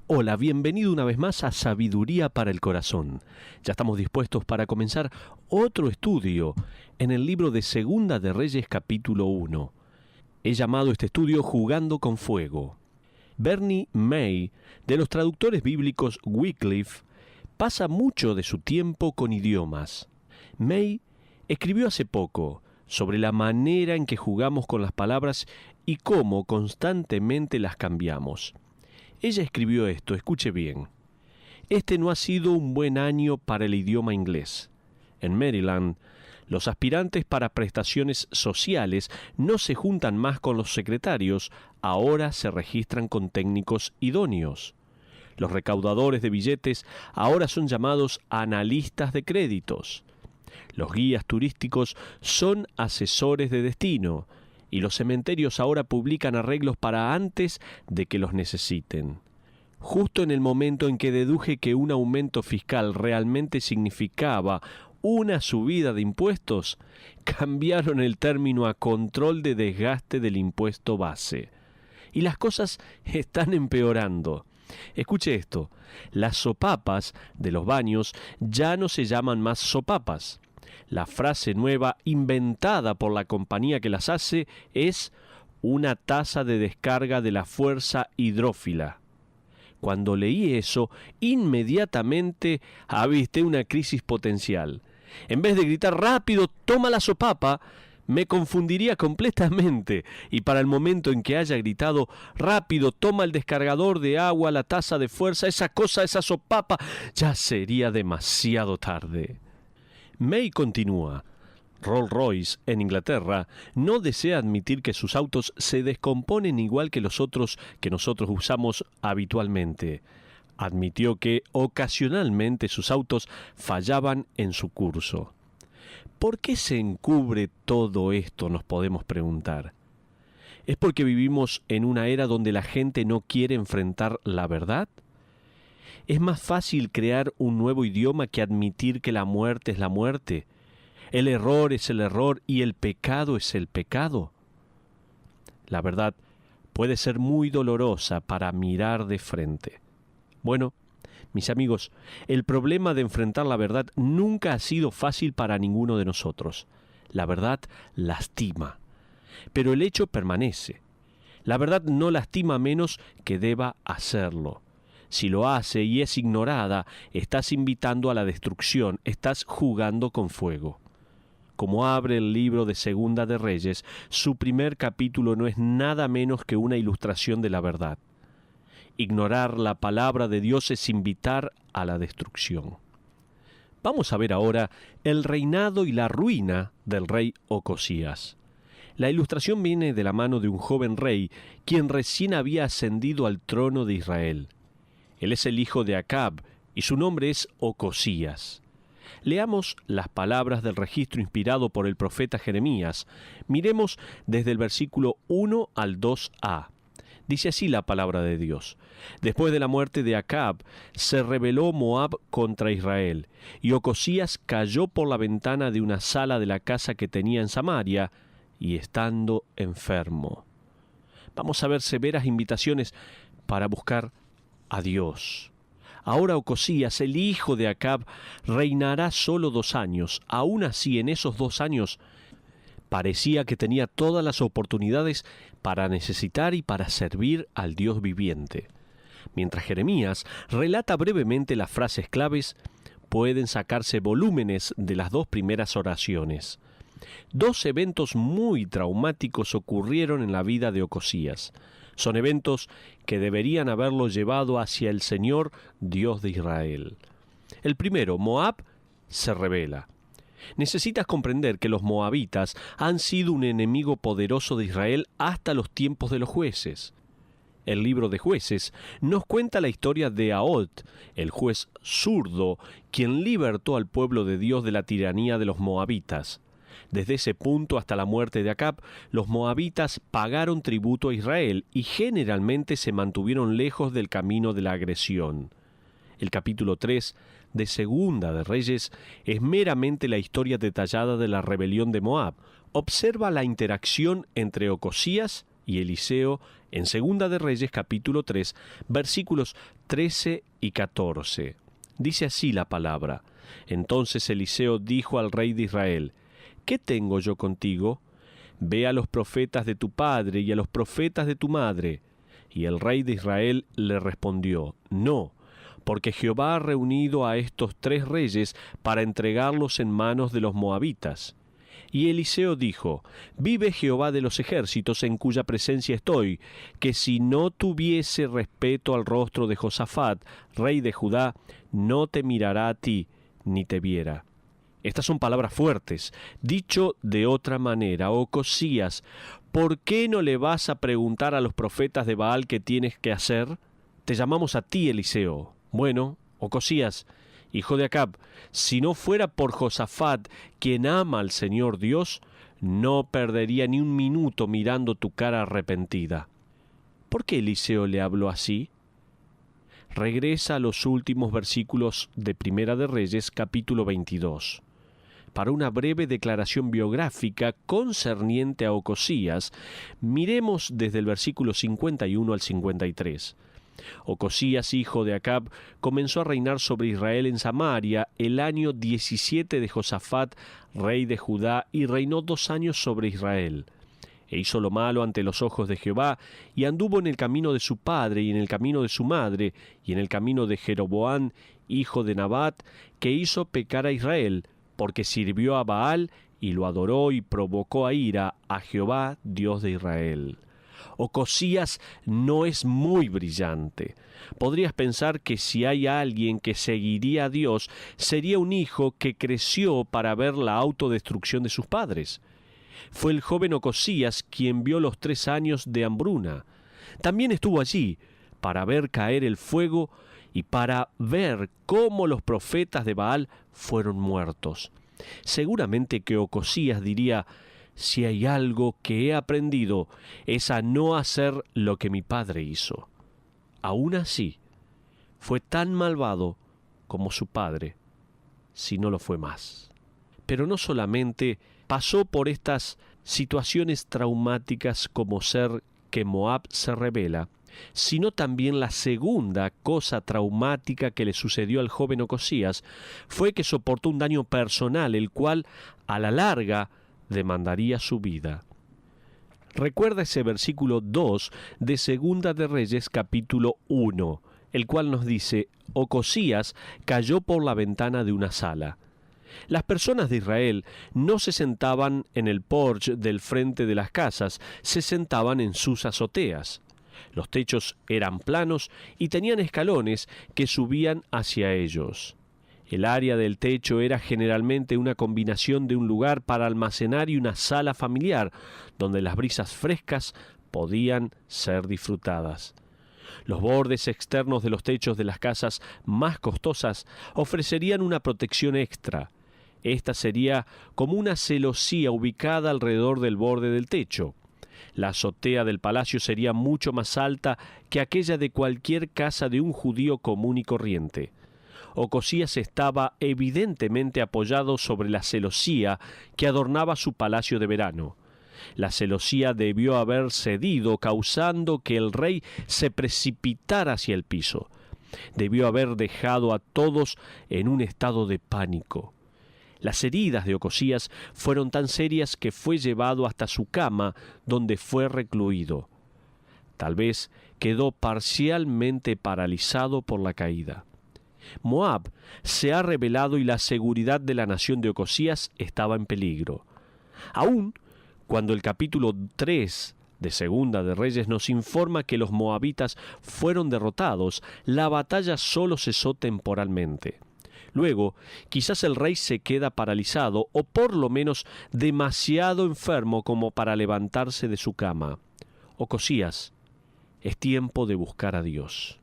Hola, bienvenido una vez más a Sabiduría para el Corazón. Ya estamos dispuestos para comenzar otro estudio en el libro de Segunda de Reyes capítulo 1. He llamado este estudio Jugando con Fuego. Bernie May, de los traductores bíblicos Wycliffe, pasa mucho de su tiempo con idiomas. May escribió hace poco sobre la manera en que jugamos con las palabras y cómo constantemente las cambiamos. Ella escribió esto, escuche bien. Este no ha sido un buen año para el idioma inglés. En Maryland, los aspirantes para prestaciones sociales no se juntan más con los secretarios, ahora se registran con técnicos idóneos. Los recaudadores de billetes ahora son llamados analistas de créditos. Los guías turísticos son asesores de destino, y los cementerios ahora publican arreglos para antes de que los necesiten. Justo en el momento en que deduje que un aumento fiscal realmente significaba una subida de impuestos, cambiaron el término a control de desgaste del impuesto base. Y las cosas están empeorando. Escuche esto, las sopapas de los baños ya no se llaman más sopapas. La frase nueva inventada por la compañía que las hace es una tasa de descarga de la fuerza hidrófila. Cuando leí eso, inmediatamente avisté una crisis potencial. En vez de gritar rápido, toma la sopapa, me confundiría completamente, y para el momento en que haya gritado rápido, toma el descargador de agua, la taza de fuerza, esa cosa, esa sopapa, ya sería demasiado tarde. May continúa. Rolls-Royce, en Inglaterra, no desea admitir que sus autos se descomponen igual que los otros que nosotros usamos habitualmente. Admitió que ocasionalmente sus autos fallaban en su curso. ¿Por qué se encubre todo esto?, nos podemos preguntar. ¿Es porque vivimos en una era donde la gente no quiere enfrentar la verdad? ¿Es más fácil crear un nuevo idioma que admitir que la muerte es la muerte? ¿El error es el error y el pecado es el pecado? La verdad puede ser muy dolorosa para mirar de frente. Bueno, mis amigos, el problema de enfrentar la verdad nunca ha sido fácil para ninguno de nosotros. La verdad lastima, pero el hecho permanece. La verdad no lastima menos que deba hacerlo. Si lo hace y es ignorada, estás invitando a la destrucción, estás jugando con fuego. Como abre el libro de Segunda de Reyes, su primer capítulo no es nada menos que una ilustración de la verdad. Ignorar la palabra de Dios es invitar a la destrucción. Vamos a ver ahora el reinado y la ruina del rey Ocosías. La ilustración viene de la mano de un joven rey, quien recién había ascendido al trono de Israel. Él es el hijo de Acab, y su nombre es Ocosías. Leamos las palabras del registro inspirado por el profeta Jeremías. Miremos desde el versículo 1 al 2a. Dice así la palabra de Dios. Después de la muerte de Acab, se rebeló Moab contra Israel, y Ocosías cayó por la ventana de una sala de la casa que tenía en Samaria, y estando enfermo. Vamos a ver severas invitaciones para buscar a Dios. Ahora Ocosías, el hijo de Acab, reinará solo 2 años. Aún así, en esos 2 años, parecía que tenía todas las oportunidades para necesitar y para servir al Dios viviente. Mientras Jeremías relata brevemente las frases claves, pueden sacarse volúmenes de las 2 primeras oraciones. 2 eventos muy traumáticos ocurrieron en la vida de Ocosías. Son eventos que deberían haberlo llevado hacia el Señor, Dios de Israel. El primero, Moab se rebela. Necesitas comprender que los moabitas han sido un enemigo poderoso de Israel hasta los tiempos de los jueces. El libro de Jueces nos cuenta la historia de Ahod, el juez zurdo, quien libertó al pueblo de Dios de la tiranía de los moabitas. Desde ese punto hasta la muerte de Acab, los moabitas pagaron tributo a Israel y generalmente se mantuvieron lejos del camino de la agresión. El capítulo 3 de Segunda de Reyes es meramente la historia detallada de la rebelión de Moab. Observa la interacción entre Ocosías y Eliseo en Segunda de Reyes capítulo 3, versículos 13 y 14. Dice así la palabra: Entonces Eliseo dijo al rey de Israel: ¿Qué tengo yo contigo? Ve a los profetas de tu padre y a los profetas de tu madre. Y el rey de Israel le respondió: No, porque Jehová ha reunido a estos 3 reyes para entregarlos en manos de los moabitas. Y Eliseo dijo: Vive Jehová de los ejércitos, en cuya presencia estoy, que si no tuviese respeto al rostro de Josafat, rey de Judá, no te mirará a ti, ni te viera. Estas son palabras fuertes. Dicho de otra manera: Ocosías, ¿por qué no le vas a preguntar a los profetas de Baal qué tienes que hacer? Te llamamos a ti, Eliseo. Bueno, Ocosías, hijo de Acab, si no fuera por Josafat, quien ama al Señor Dios, no perdería ni un minuto mirando tu cara arrepentida. ¿Por qué Eliseo le habló así? Regresa a los últimos versículos de Primera de Reyes, capítulo 22. Para una breve declaración biográfica concerniente a Ocosías, miremos desde el versículo 51 al 53. Ocosías, hijo de Acab, comenzó a reinar sobre Israel en Samaria el año 17 de Josafat, rey de Judá, y reinó 2 años sobre Israel. E hizo lo malo ante los ojos de Jehová, y anduvo en el camino de su padre, y en el camino de su madre, y en el camino de Jeroboam, hijo de Nabat, que hizo pecar a Israel, porque sirvió a Baal, y lo adoró, y provocó a ira a Jehová, Dios de Israel. Ocosías no es muy brillante. Podrías pensar que si hay alguien que seguiría a Dios, sería un hijo que creció para ver la autodestrucción de sus padres. Fue el joven Ocosías quien vio los 3 años de hambruna. También estuvo allí para ver caer el fuego y para ver cómo los profetas de Baal fueron muertos. Seguramente que Ocosías diría: si hay algo que he aprendido, es a no hacer lo que mi padre hizo. Aún así, fue tan malvado como su padre, si no lo fue más. Pero no solamente pasó por estas situaciones traumáticas como ser que Moab se rebela, sino también la segunda cosa traumática que le sucedió al joven Ocosías fue que soportó un daño personal, el cual, a la larga, demandaría su vida. Recuerda ese versículo 2 de Segunda de Reyes capítulo 1, el cual nos dice: Ocosías cayó por la ventana de una sala. Las personas de Israel no se sentaban en el porche del frente de las casas, se sentaban en sus azoteas. Los techos eran planos y tenían escalones que subían hacia ellos. El área del techo era generalmente una combinación de un lugar para almacenar y una sala familiar, donde las brisas frescas podían ser disfrutadas. Los bordes externos de los techos de las casas más costosas ofrecerían una protección extra. Esta sería como una celosía ubicada alrededor del borde del techo. La azotea del palacio sería mucho más alta que aquella de cualquier casa de un judío común y corriente. Ocosías estaba evidentemente apoyado sobre la celosía que adornaba su palacio de verano. La celosía debió haber cedido, causando que el rey se precipitara hacia el piso. Debió haber dejado a todos en un estado de pánico. Las heridas de Ocosías fueron tan serias que fue llevado hasta su cama, donde fue recluido. Tal vez quedó parcialmente paralizado por la caída. Moab se ha rebelado y la seguridad de la nación de Ocosías estaba en peligro. Aún cuando el capítulo 3 de Segunda de Reyes nos informa que los moabitas fueron derrotados, la batalla solo cesó temporalmente. Luego, quizás el rey se queda paralizado o por lo menos demasiado enfermo como para levantarse de su cama. Ocosías, es tiempo de buscar a Dios.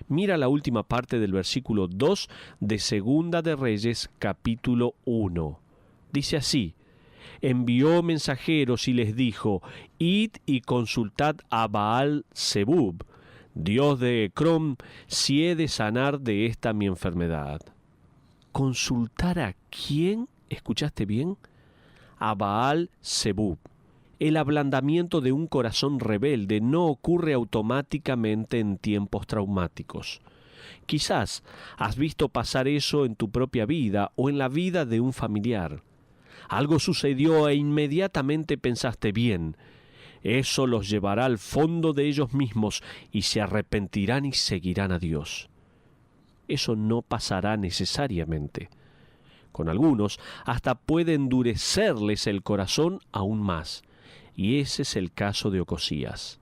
Mira la última parte del versículo 2 de Segunda de Reyes, capítulo 1. Dice así: envió mensajeros y les dijo: id y consultad a Baal-Zebub, Dios de Ecrón, si he de sanar de esta mi enfermedad. ¿Consultar a quién? ¿Escuchaste bien? A Baal-Zebub. el ablandamiento de un corazón rebelde no ocurre automáticamente en tiempos traumáticos. Quizás has visto pasar eso en tu propia vida o en la vida de un familiar. Algo sucedió e inmediatamente pensaste bien. Eso los llevará al fondo de ellos mismos y se arrepentirán y seguirán a Dios. Eso no pasará necesariamente. Con algunos hasta puede endurecerles el corazón aún más, y ese es el caso de Ocosías.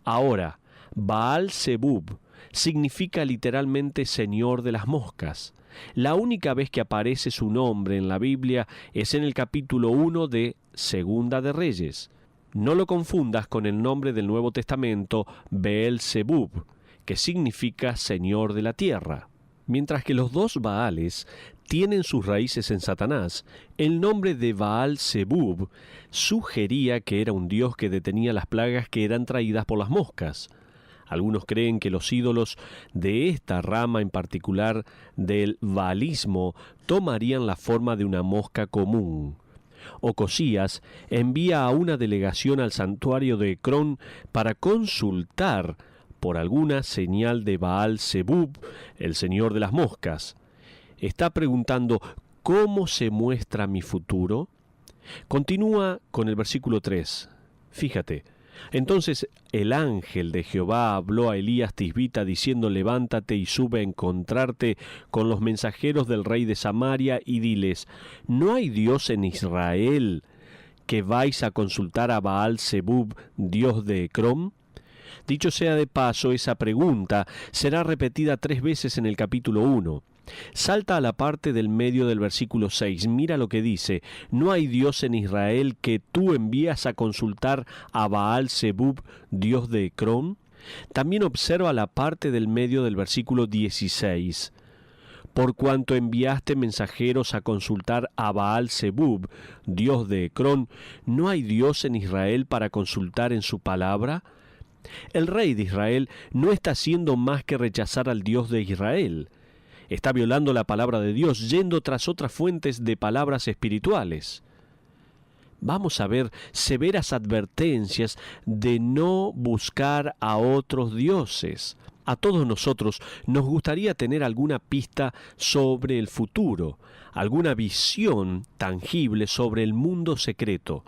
Ahora, Baal-Zebub significa literalmente Señor de las moscas. La única vez que aparece su nombre en la Biblia es en el capítulo 1 de Segunda de Reyes. No lo confundas con el nombre del Nuevo Testamento, Beelzebub, que significa Señor de la tierra. Mientras que los dos Baales tienen sus raíces en Satanás, el nombre de Baal-Zebub sugería que era un dios que detenía las plagas que eran traídas por las moscas. Algunos creen que los ídolos de esta rama en particular del baalismo tomarían la forma de una mosca común. Ocosías envía a una delegación al santuario de Ecrón para consultar por alguna señal de Baal-Zebub, el señor de las moscas. Está preguntando, ¿cómo se muestra mi futuro? Continúa con el versículo 3. Fíjate, entonces el ángel de Jehová habló a Elías Tisbita diciendo, levántate y sube a encontrarte con los mensajeros del rey de Samaria y diles, ¿no hay Dios en Israel que vais a consultar a Baal-Zebub, dios de Ecrón? Dicho sea de paso, esa pregunta será repetida 3 veces en el capítulo 1. Salta a la parte del medio del versículo 6. Mira lo que dice. ¿No hay Dios en Israel que tú envías a consultar a Baal-Zebub, dios de Ecrón? También observa la parte del medio del versículo 16. Por cuanto enviaste mensajeros a consultar a Baal-Zebub, dios de Ecrón, ¿no hay Dios en Israel para consultar en su palabra? El rey de Israel no está haciendo más que rechazar al Dios de Israel. Está violando la palabra de Dios, yendo tras otras fuentes de palabras espirituales. Vamos a ver severas advertencias de no buscar a otros dioses. A todos nosotros nos gustaría tener alguna pista sobre el futuro, alguna visión tangible sobre el mundo secreto.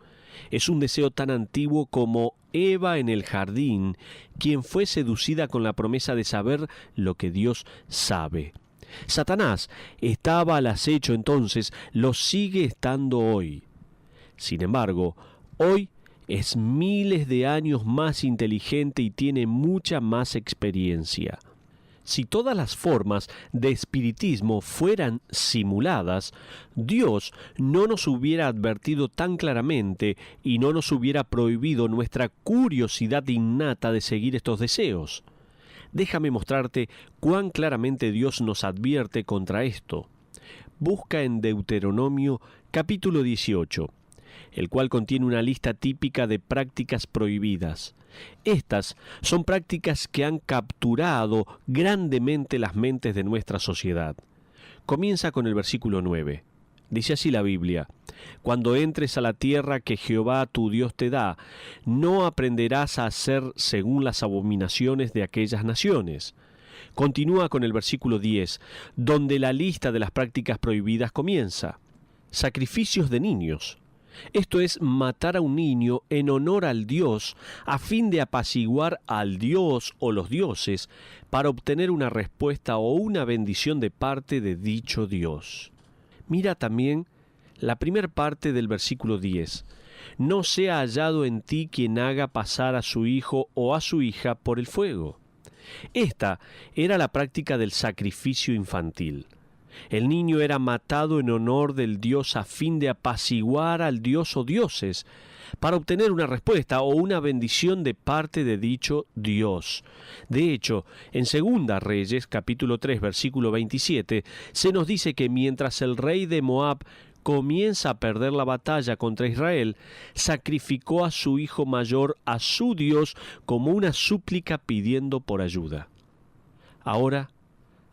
Es un deseo tan antiguo como Eva en el jardín, quien fue seducida con la promesa de saber lo que Dios sabe. Satanás estaba al acecho entonces, lo sigue estando hoy. Sin embargo, hoy es miles de años más inteligente y tiene mucha más experiencia. Si todas las formas de espiritismo fueran simuladas, Dios no nos hubiera advertido tan claramente y no nos hubiera prohibido nuestra curiosidad innata de seguir estos deseos. Déjame mostrarte cuán claramente Dios nos advierte contra esto. Busca en Deuteronomio capítulo 18, el cual contiene una lista típica de prácticas prohibidas. Estas son prácticas que han capturado grandemente las mentes de nuestra sociedad. Comienza con el versículo 9. Dice así la Biblia: Cuando entres a la tierra que Jehová tu Dios te da, no aprenderás a hacer según las abominaciones de aquellas naciones. Continúa con el versículo 10, donde la lista de las prácticas prohibidas comienza. Sacrificios de niños. Esto es matar a un niño en honor al Dios a fin de apaciguar al Dios o los dioses para obtener una respuesta o una bendición de parte de dicho Dios. Mira también la primera parte del versículo 10. No sea hallado en ti quien haga pasar a su hijo o a su hija por el fuego. Esta era la práctica del sacrificio infantil. El niño era matado en honor del Dios a fin de apaciguar al Dios o dioses, para obtener una respuesta o una bendición de parte de dicho Dios. De hecho, en Segunda Reyes, capítulo 3, versículo 27, se nos dice que mientras el rey de Moab comienza a perder la batalla contra Israel, sacrificó a su hijo mayor a su Dios como una súplica pidiendo por ayuda. Ahora,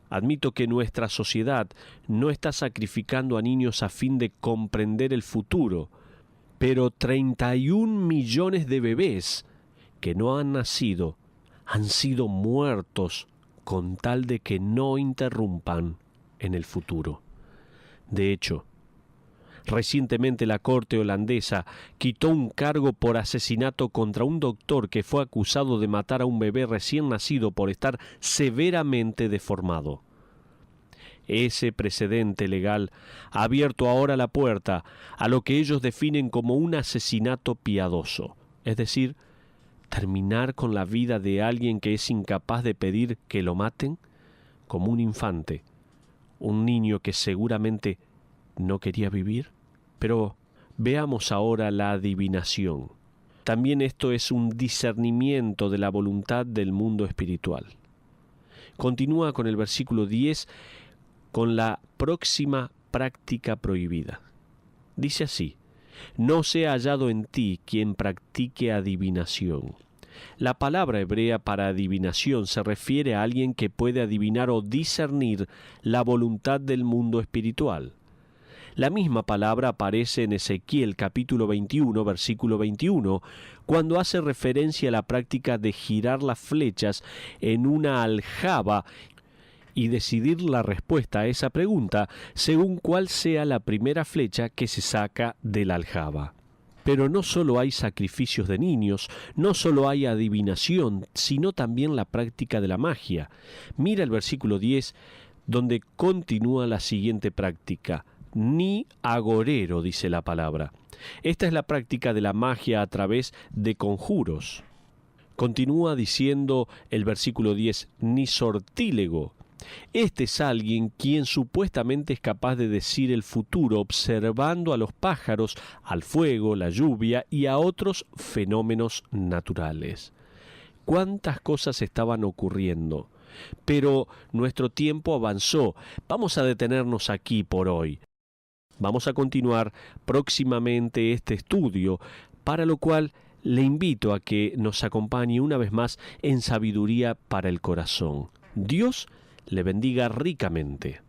admito que nuestra sociedad no está sacrificando a niños a fin de comprender el futuro, pero 31 millones de bebés que no han nacido han sido muertos con tal de que no interrumpan en el futuro. De hecho, recientemente la corte holandesa quitó un cargo por asesinato contra un doctor que fue acusado de matar a un bebé recién nacido por estar severamente deformado. Ese precedente legal ha abierto ahora la puerta a lo que ellos definen como un asesinato piadoso, es decir, terminar con la vida de alguien que es incapaz de pedir que lo maten, como un infante, un niño que seguramente no quería vivir. Pero veamos ahora la adivinación. También esto es un discernimiento de la voluntad del mundo espiritual. Continúa con el versículo 10 con la próxima práctica prohibida. Dice así: no sea hallado en ti quien practique adivinación. La palabra hebrea para adivinación se refiere a alguien que puede adivinar o discernir la voluntad del mundo espiritual. La misma palabra aparece en Ezequiel capítulo 21, versículo 21, cuando hace referencia a la práctica de girar las flechas en una aljaba y decidir la respuesta a esa pregunta según cuál sea la primera flecha que se saca de la aljaba. Pero no solo hay sacrificios de niños, no solo hay adivinación, sino también la práctica de la magia. Mira el versículo 10, donde continúa la siguiente práctica. Ni agorero, dice la palabra. Esta es la práctica de la magia a través de conjuros. Continúa diciendo el versículo 10, ni sortílego. Este es alguien quien supuestamente es capaz de decir el futuro observando a los pájaros, al fuego, la lluvia y a otros fenómenos naturales. ¿Cuántas cosas estaban ocurriendo? Pero nuestro tiempo avanzó. Vamos a detenernos aquí por hoy. Vamos a continuar próximamente este estudio, para lo cual le invito a que nos acompañe una vez más en Sabiduría para el Corazón. Dios le bendiga ricamente.